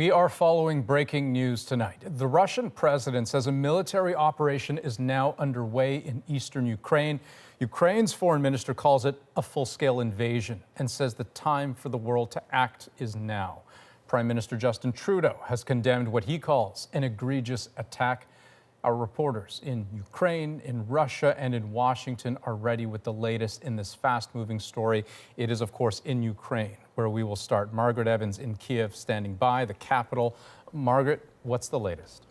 We are following breaking news tonight. The Russian president says a military operation is now underway in eastern Ukraine. Ukraine's foreign minister calls it a full-scale invasion and says the time for the world to act is now. Prime Minister Justin Trudeau has condemned what he calls an egregious attack. Our reporters in Ukraine, in Russia, and in Washington are ready with the latest in this fast-moving story. It is, of course, in Ukraine, where we will start. Margaret Evans in Kyiv standing by, the capital. Margaret, what's the latest?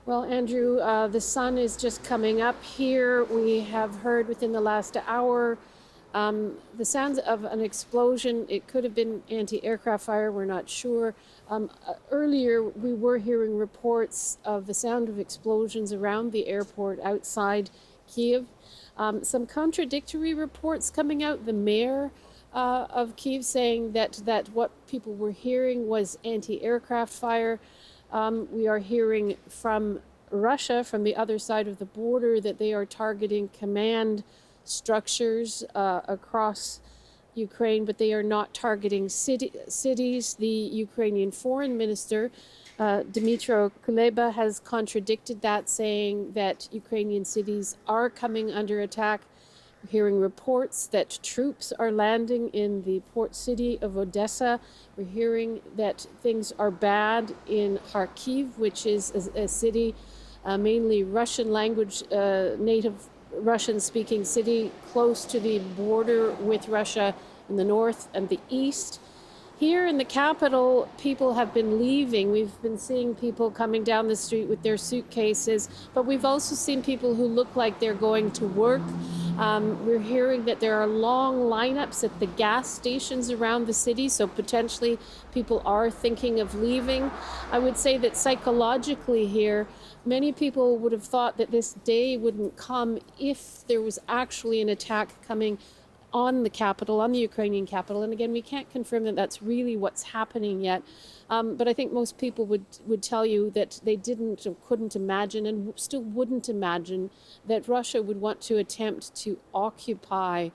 Well, Andrew, the sun is just coming up here. We have heard within the last hour the sounds of an explosion. It could have been anti-aircraft fire, we're not sure. Earlier, we were hearing reports of the sound of explosions around the airport outside Kyiv. Some contradictory reports coming out. The mayor of Kyiv saying that what people were hearing was anti-aircraft fire. We are hearing from Russia, from the other side of the border, that they are targeting command structures across Ukraine, but they are not targeting cities. The Ukrainian foreign minister, Dmytro Kuleba, has contradicted that, saying that Ukrainian cities are coming under attack. We're hearing reports that troops are landing in the port city of Odessa. We're hearing that things are bad in Kharkiv, which is a city, mainly Russian language, native Russian-speaking city, close to the border with Russia in the north and the east. Here in the capital, people have been leaving. We've been seeing people coming down the street with their suitcases, but we've also seen people who look like they're going to work. We're hearing that there are long lineups at the gas stations around the city, so potentially people are thinking of leaving. I would say that psychologically here, many people would have thought that this day wouldn't come if there was actually an attack coming on the capital, on the Ukrainian capital. And again, we can't confirm that that's really what's happening yet. But I think most people would tell you that they didn't or couldn't imagine, and still wouldn't imagine, that Russia would want to attempt to occupy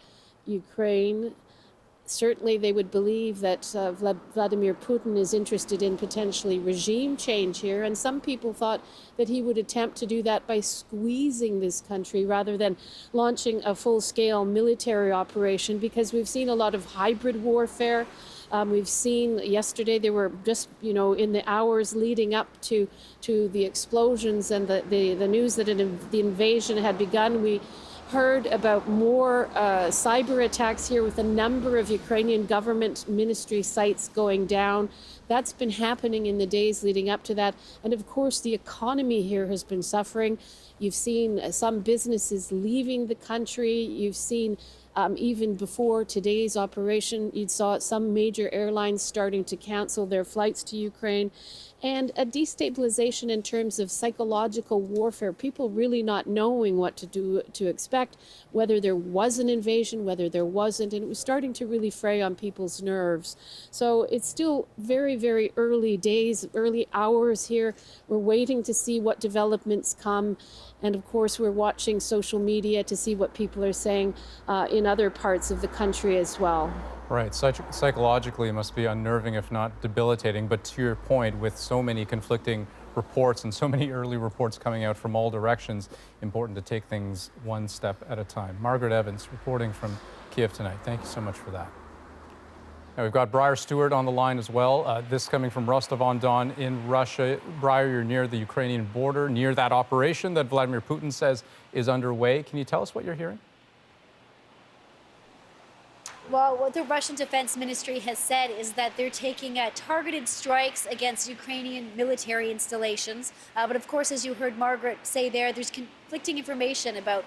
Ukraine. Certainly they would believe that Vladimir Putin is interested in potentially regime change here. And some people thought that he would attempt to do that by squeezing this country rather than launching a full-scale military operation, because we've seen a lot of hybrid warfare. We've seen yesterday, there were just, in the hours leading up to the explosions and the news that the invasion had begun, we heard about more cyber attacks here, with a number of Ukrainian government ministry sites going down. That's been happening in the days leading up to that. And of course, the economy here has been suffering. You've seen some businesses leaving the country. You've seen even before today's operation, you saw some major airlines starting to cancel their flights to Ukraine. And a destabilization in terms of psychological warfare, people really not knowing what to expect, whether there was an invasion, whether there wasn't, and it was starting to really fray on people's nerves. So it's still very, very early days, early hours here. We're waiting to see what developments come. And of course, we're watching social media to see what people are saying in other parts of the country as well. Right. Psychologically, it must be unnerving, if not debilitating. But to your point, with so many conflicting reports and so many early reports coming out from all directions, important to take things one step at a time. Margaret Evans reporting from Kyiv tonight. Thank you so much for that. Now, we've got Briar Stewart on the line as well. This coming from Rostov-on-Don in Russia. Briar, you're near the Ukrainian border, near that operation that Vladimir Putin says is underway. Can you tell us what you're hearing? Well, what the Russian Defense Ministry has said is that they're taking targeted strikes against Ukrainian military installations. But of course, as you heard Margaret say there's conflicting information about,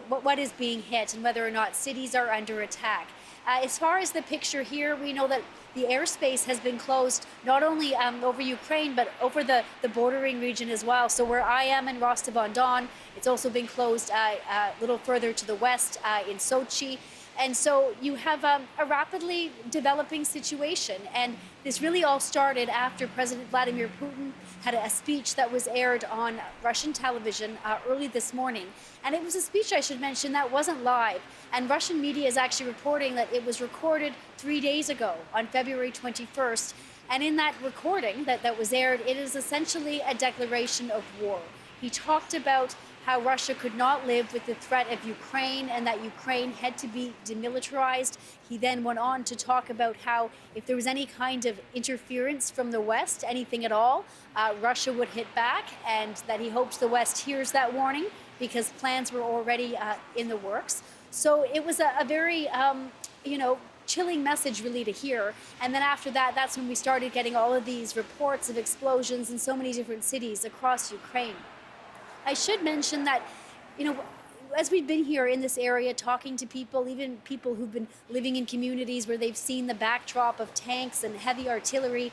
what is being hit and whether or not cities are under attack. As far as the picture here, we know that the airspace has been closed not only over Ukraine, but over the bordering region as well. So where I am in Rostov-on-Don, it's also been closed a little further to the west in Sochi. And so you have a rapidly developing situation. And this really all started after President Vladimir Putin had a speech that was aired on Russian television early this morning. And it was a speech, I should mention, that wasn't live. And Russian media is actually reporting that it was recorded 3 days ago on February 21st. And in that recording that was aired, it is essentially a declaration of war. He talked about how Russia could not live with the threat of Ukraine and that Ukraine had to be demilitarized. He then went on to talk about how if there was any kind of interference from the West, anything at all, Russia would hit back, and that he hopes the West hears that warning because plans were already in the works. So it was a very, chilling message really to hear. And then after that, that's when we started getting all of these reports of explosions in so many different cities across Ukraine. I should mention that, as we've been here in this area talking to people, even people who've been living in communities where they've seen the backdrop of tanks and heavy artillery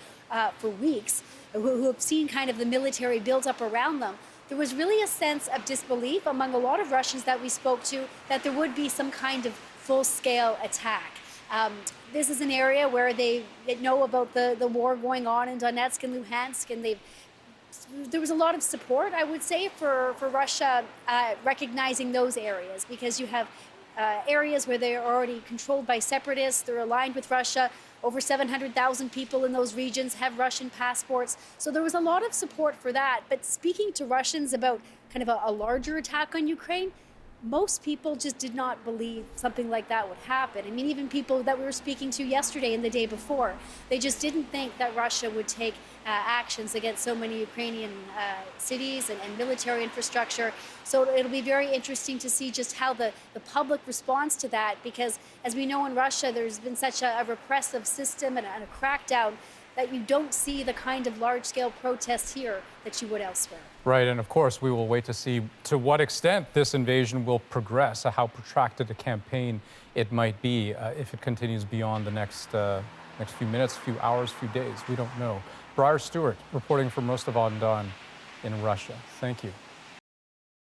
for weeks, who have seen kind of the military build up around them, there was really a sense of disbelief among a lot of Russians that we spoke to that there would be some kind of full-scale attack. This is an area where they know about the war going on in Donetsk and Luhansk, and there was a lot of support, I would say, for Russia recognizing those areas, because you have areas where they're already controlled by separatists, they're aligned with Russia. Over 700,000 people in those regions have Russian passports. So there was a lot of support for that. But speaking to Russians about kind of a larger attack on Ukraine, most people just did not believe something like that would happen. I mean, even people that we were speaking to yesterday and the day before, they just didn't think that Russia would take actions against so many Ukrainian cities and military infrastructure. So it'll be very interesting to see just how the public responds to that, because as we know in Russia, there's been such a repressive system and a crackdown that you don't see the kind of large-scale protests here that you would elsewhere. Right, and of course, we will wait to see to what extent this invasion will progress, how protracted a campaign it might be, if it continues beyond the next few minutes, few hours, few days. We don't know. Briar Stewart reporting from Rostov-on-Don in Russia. Thank you.